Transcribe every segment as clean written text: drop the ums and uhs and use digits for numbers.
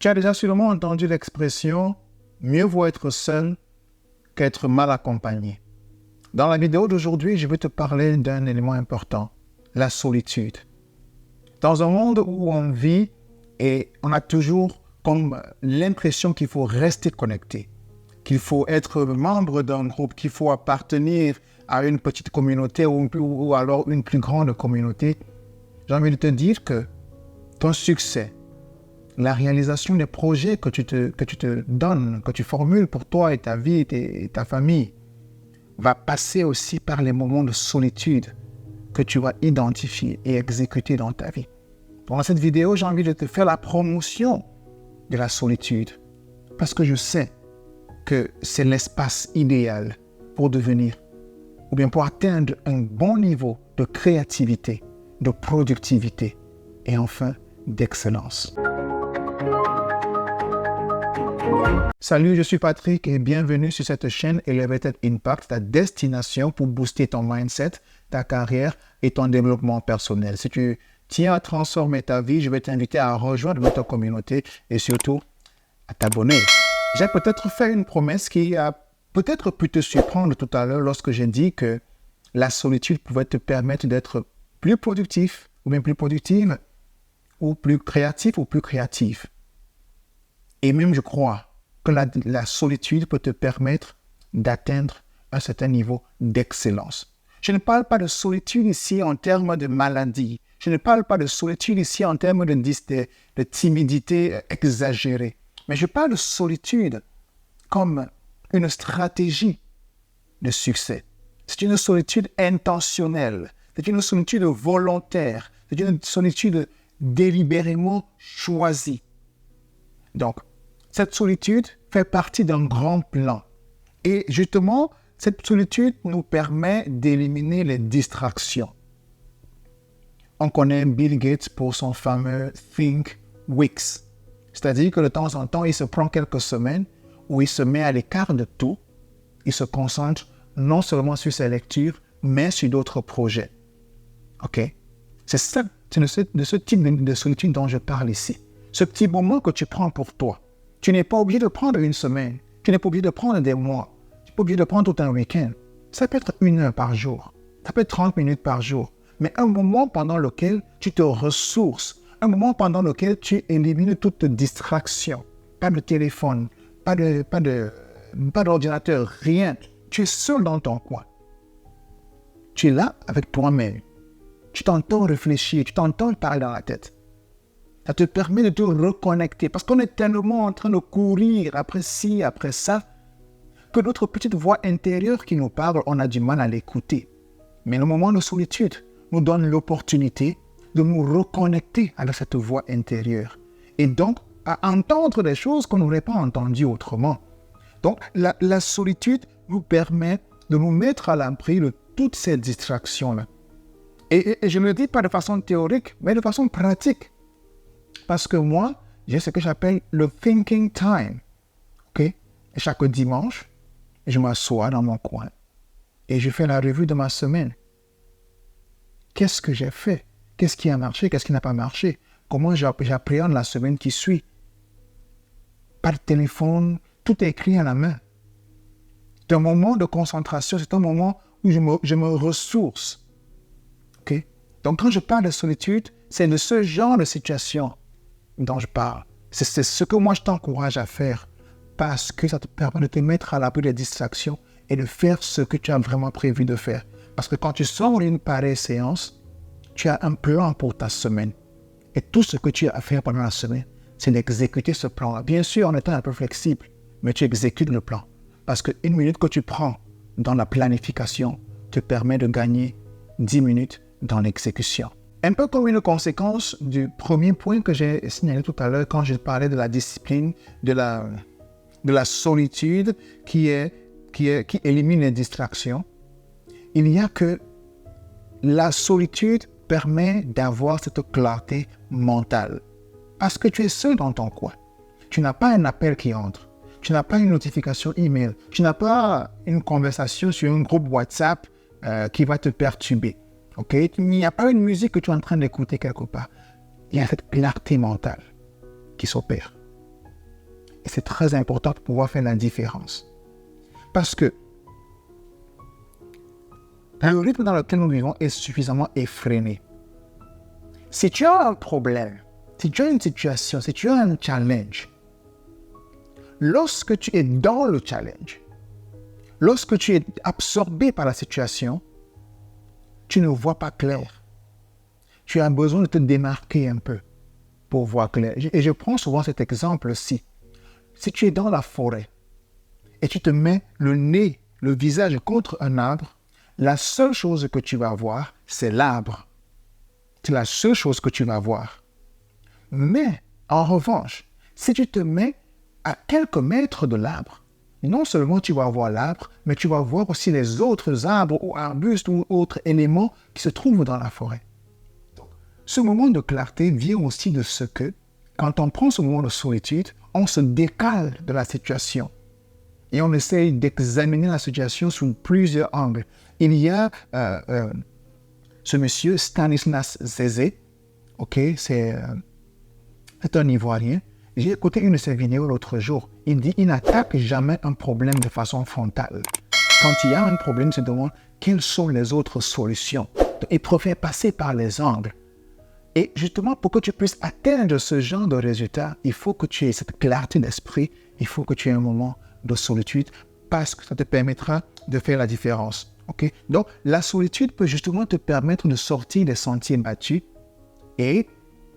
Tu as déjà sûrement entendu l'expression « mieux vaut être seul qu'être mal accompagné ». Dans la vidéo d'aujourd'hui, je vais te parler d'un élément important, la solitude. Dans un monde où on vit et on a toujours comme l'impression qu'il faut rester connecté, qu'il faut être membre d'un groupe, qu'il faut appartenir à une petite communauté ou alors une plus grande communauté, j'ai envie de te dire que ton succès, la réalisation des projets que tu te donnes, que tu formules pour toi et ta vie et ta famille, va passer aussi par les moments de solitude que tu vas identifier et exécuter dans ta vie. Dans cette vidéo, j'ai envie de te faire la promotion de la solitude parce que je sais que c'est l'espace idéal pour devenir ou bien pour atteindre un bon niveau de créativité, de productivité et enfin d'excellence. Salut, je suis Patrick et bienvenue sur cette chaîne Elevated Impact, ta destination pour booster ton mindset, ta carrière et ton développement personnel. Si tu tiens à transformer ta vie, je vais t'inviter à rejoindre notre communauté et surtout à t'abonner. J'ai peut-être fait une promesse qui a peut-être pu te surprendre tout à l'heure lorsque j'ai dit que la solitude pouvait te permettre d'être plus productif ou bien plus productive ou plus créatif ou plus créative. Et même je crois que la solitude peut te permettre d'atteindre un certain niveau d'excellence. Je ne parle pas de solitude ici en termes de maladie. Je ne parle pas de solitude ici en termes de timidité exagérée. Mais je parle de solitude comme une stratégie de succès. C'est une solitude intentionnelle. C'est une solitude volontaire. C'est une solitude délibérément choisie. Donc, cette solitude fait partie d'un grand plan. Et justement, cette solitude nous permet d'éliminer les distractions. On connaît Bill Gates pour son fameux Think Weeks. C'est-à-dire que de temps en temps, il se prend quelques semaines où il se met à l'écart de tout. Il se concentre non seulement sur ses lectures, mais sur d'autres projets. OK? C'est de ce type de solitude dont je parle ici. Ce petit moment que tu prends pour toi. Tu n'es pas obligé de prendre une semaine. Tu n'es pas obligé de prendre des mois. Tu n'es pas obligé de prendre tout un week-end. Ça peut être 1 heure par jour. Ça peut être 30 minutes par jour. Mais un moment pendant lequel tu te ressources. Un moment pendant lequel tu élimines toute distraction. Pas de téléphone, pas d'ordinateur, rien. Tu es seul dans ton coin. Tu es là avec toi-même. Tu t'entends réfléchir, tu t'entends parler dans la tête. Ça te permet de te reconnecter parce qu'on est tellement en train de courir après ci, après ça, que notre petite voix intérieure qui nous parle, on a du mal à l'écouter. Mais le moment de solitude nous donne l'opportunité de nous reconnecter avec cette voix intérieure. Et donc, à entendre des choses qu'on n'aurait pas entendues autrement. Donc, la solitude nous permet de nous mettre à l'abri de toutes ces distractions-là. Et je ne le dis pas de façon théorique, mais de façon pratique. Parce que moi, j'ai ce que j'appelle le thinking time. Okay? Et chaque dimanche, je m'assois dans mon coin et je fais la revue de ma semaine. Qu'est-ce que j'ai fait? Qu'est-ce qui a marché? Qu'est-ce qui n'a pas marché? Comment j'appréhende la semaine qui suit? Par téléphone, tout est écrit à la main. C'est un moment de concentration, c'est un moment où je me ressource. Okay? Donc, quand je parle de solitude, c'est de ce genre de situation dont je parle. C'est ce que moi je t'encourage à faire parce que ça te permet de te mettre à l'abri des distractions et de faire ce que tu as vraiment prévu de faire. Parce que quand tu sors d'une pareille séance, tu as un plan pour ta semaine. Et tout ce que tu as à faire pendant la semaine, c'est d'exécuter ce plan-là. Bien sûr, en étant un peu flexible, mais tu exécutes le plan. Parce qu'une minute que tu prends dans la planification te permet de gagner 10 minutes dans l'exécution. Un peu comme une conséquence du premier point que j'ai signalé tout à l'heure quand je parlais de la discipline, de la solitude qui élimine les distractions, il y a que la solitude permet d'avoir cette clarté mentale. Parce que tu es seul dans ton coin. Tu n'as pas un appel qui entre. Tu n'as pas une notification email. Tu n'as pas une conversation sur un groupe WhatsApp qui va te perturber. Okay? Il n'y a pas une musique que tu es en train d'écouter quelque part. Il y a cette clarté mentale qui s'opère. c'est très important pour pouvoir faire la différence. Parce que le rythme dans lequel nous vivons est suffisamment effréné. Si tu as un problème, si tu as une situation, si tu as un challenge, lorsque tu es dans le challenge, lorsque tu es absorbé par la situation, tu ne vois pas clair. Tu as besoin de te démarquer un peu pour voir clair. Et je prends souvent cet exemple-ci. Si tu es dans la forêt et tu te mets le nez, le visage contre un arbre, la seule chose que tu vas voir, c'est l'arbre. C'est la seule chose que tu vas voir. Mais, en revanche, si tu te mets à quelques mètres de l'arbre, non seulement tu vas voir l'arbre, mais tu vas voir aussi les autres arbres ou arbustes ou autres éléments qui se trouvent dans la forêt. Donc, ce moment de clarté vient aussi de ce que, quand on prend ce moment de solitude, on se décale de la situation et on essaye d'examiner la situation sous plusieurs angles. Il y a ce monsieur Stanislas Zézé, c'est un Ivoirien. J'ai écouté une de ses vidéos l'autre jour. Il dit qu'il n'attaque jamais un problème de façon frontale. Quand il y a un problème, il se demande quelles sont les autres solutions. Donc, il préfère passer par les angles. Et justement, pour que tu puisses atteindre ce genre de résultat, il faut que tu aies cette clarté d'esprit, il faut que tu aies un moment de solitude, parce que ça te permettra de faire la différence. Donc, la solitude peut justement te permettre de sortir des sentiers battus et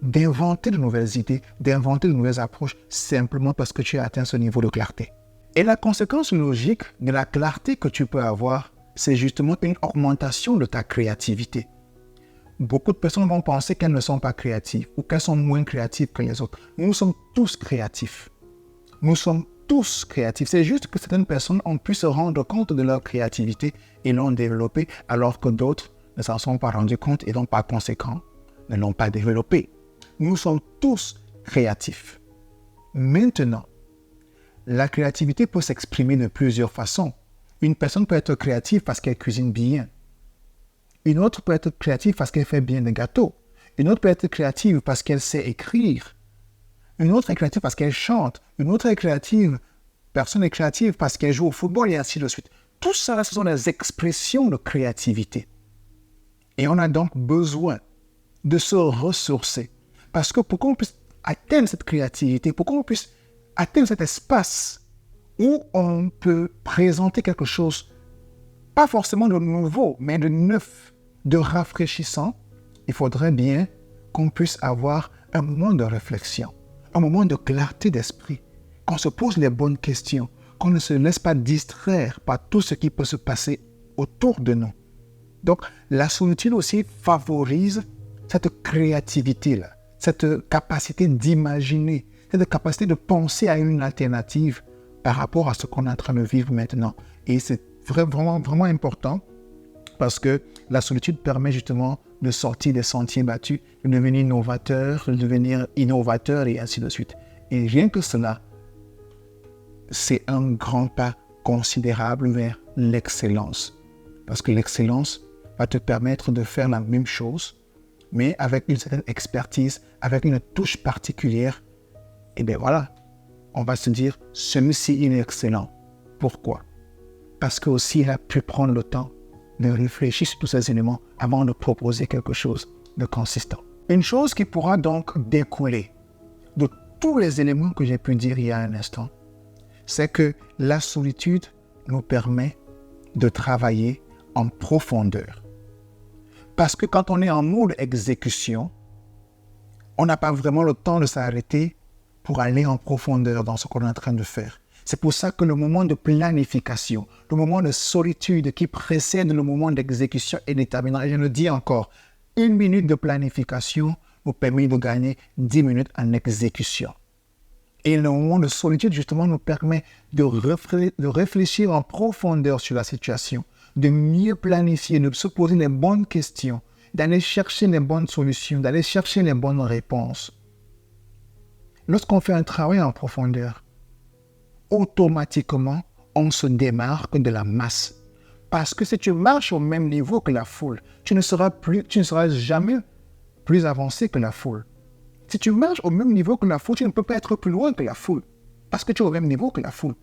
d'inventer de nouvelles idées, d'inventer de nouvelles approches, simplement parce que tu as atteint ce niveau de clarté. Et la conséquence logique de la clarté que tu peux avoir, c'est justement une augmentation de ta créativité. Beaucoup de personnes vont penser qu'elles ne sont pas créatives ou qu'elles sont moins créatives que les autres. Nous sommes tous créatifs. Nous sommes tous créatifs. C'est juste que certaines personnes ont pu se rendre compte de leur créativité et l'ont développée, alors que d'autres ne s'en sont pas rendus compte et donc par conséquent ne l'ont pas développée. Nous sommes tous créatifs. Maintenant, la créativité peut s'exprimer de plusieurs façons. Une personne peut être créative parce qu'elle cuisine bien. Une autre peut être créative parce qu'elle fait bien des gâteaux. Une autre peut être créative parce qu'elle sait écrire. Une autre est créative parce qu'elle chante. Une autre est créative, personne est créative parce qu'elle joue au football et ainsi de suite. Tout ça, ce sont des expressions de créativité. Et on a donc besoin de se ressourcer. Parce que pour qu'on puisse atteindre cette créativité, pour qu'on puisse atteindre cet espace où on peut présenter quelque chose, pas forcément de nouveau, mais de neuf, de rafraîchissant, il faudrait bien qu'on puisse avoir un moment de réflexion, un moment de clarté d'esprit, qu'on se pose les bonnes questions, qu'on ne se laisse pas distraire par tout ce qui peut se passer autour de nous. Donc, la solitude aussi favorise cette créativité-là, cette capacité d'imaginer, cette capacité de penser à une alternative par rapport à ce qu'on est en train de vivre maintenant. Et c'est vraiment, vraiment important parce que la solitude permet justement de sortir des sentiers battus, de devenir innovateur et ainsi de suite. Et rien que cela, c'est un grand pas considérable vers l'excellence. Parce que l'excellence va te permettre de faire la même chose, mais avec une certaine expertise, avec une touche particulière. Et bien voilà, on va se dire, celui-ci il est excellent. Pourquoi? Parce que aussi il a pu prendre le temps de réfléchir sur tous ces éléments avant de proposer quelque chose de consistant. Une chose qui pourra donc découler de tous les éléments que j'ai pu dire il y a un instant, c'est que la solitude nous permet de travailler en profondeur. Parce que quand on est en mode exécution, on n'a pas vraiment le temps de s'arrêter pour aller en profondeur dans ce qu'on est en train de faire. C'est pour ça que le moment de planification, le moment de solitude qui précède le moment d'exécution est déterminant. Et je le dis encore, 1 minute de planification nous permet de gagner 10 minutes en exécution. Et le moment de solitude, justement, nous permet de réfléchir en profondeur sur la situation, de mieux planifier, de se poser les bonnes questions, d'aller chercher les bonnes solutions, d'aller chercher les bonnes réponses. Lorsqu'on fait un travail en profondeur, automatiquement, on se démarque de la masse. Parce que si tu marches au même niveau que la foule, tu ne seras jamais plus avancé que la foule. Si tu marches au même niveau que la foule, tu ne peux pas être plus loin que la foule. parce que tu es au même niveau que la foule.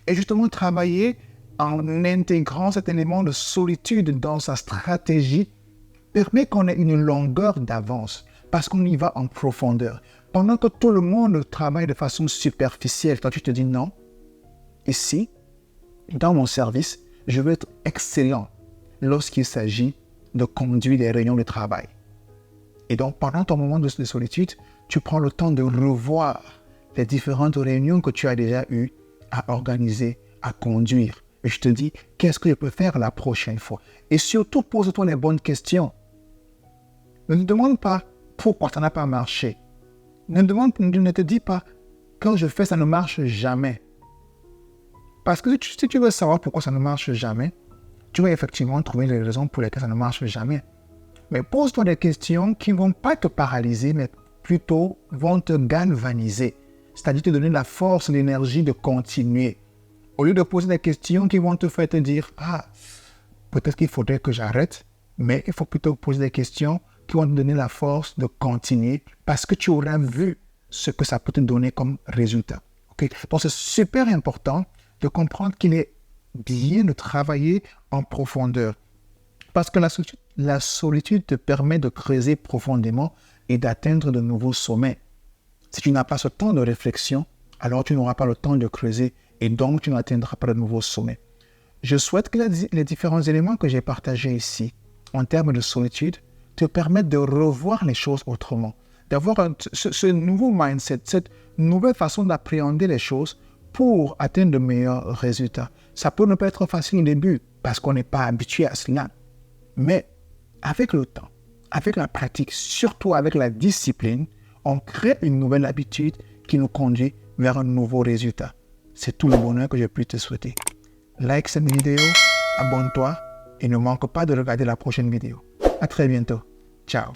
Et justement, travailler en intégrant cet élément de solitude dans sa stratégie permet qu'on ait une longueur d'avance parce qu'on y va en profondeur. Pendant que tout le monde travaille de façon superficielle, toi tu te dis non, ici, dans mon service, je veux être excellent lorsqu'il s'agit de conduire des réunions de travail. Et donc, pendant ton moment de solitude, tu prends le temps de revoir les différentes réunions que tu as déjà eues à organiser, à conduire. Et je te dis, qu'est-ce que je peux faire la prochaine fois? Et surtout, pose-toi les bonnes questions. Ne te demande pas pourquoi ça n'a pas marché. Ne te dis pas, quand je fais, ça ne marche jamais. Parce que si tu veux savoir pourquoi ça ne marche jamais, tu vas effectivement trouver les raisons pour lesquelles ça ne marche jamais. Mais pose-toi des questions qui ne vont pas te paralyser, mais plutôt vont te galvaniser. C'est-à-dire te donner la force, l'énergie de continuer. Au lieu de poser des questions qui vont te faire te dire « Ah, peut-être qu'il faudrait que j'arrête », mais il faut plutôt poser des questions qui vont te donner la force de continuer parce que tu auras vu ce que ça peut te donner comme résultat. Okay? Donc, c'est super important de comprendre qu'il est bien de travailler en profondeur. Parce que la solitude te permet de creuser profondément et d'atteindre de nouveaux sommets. Si tu n'as pas ce temps de réflexion, alors tu n'auras pas le temps de creuser et donc tu n'atteindras pas de nouveaux sommets. Je souhaite que les différents éléments que j'ai partagés ici, en termes de solitude, te permettent de revoir les choses autrement, d'avoir ce nouveau mindset, cette nouvelle façon d'appréhender les choses pour atteindre de meilleurs résultats. Ça peut ne pas être facile au début parce qu'on n'est pas habitué à cela. Mais avec le temps, avec la pratique, surtout avec la discipline, on crée une nouvelle habitude qui nous conduit vers un nouveau résultat. C'est tout le bonheur que je puis te souhaiter. Like cette vidéo, abonne-toi et ne manque pas de regarder la prochaine vidéo. À très bientôt. Ciao.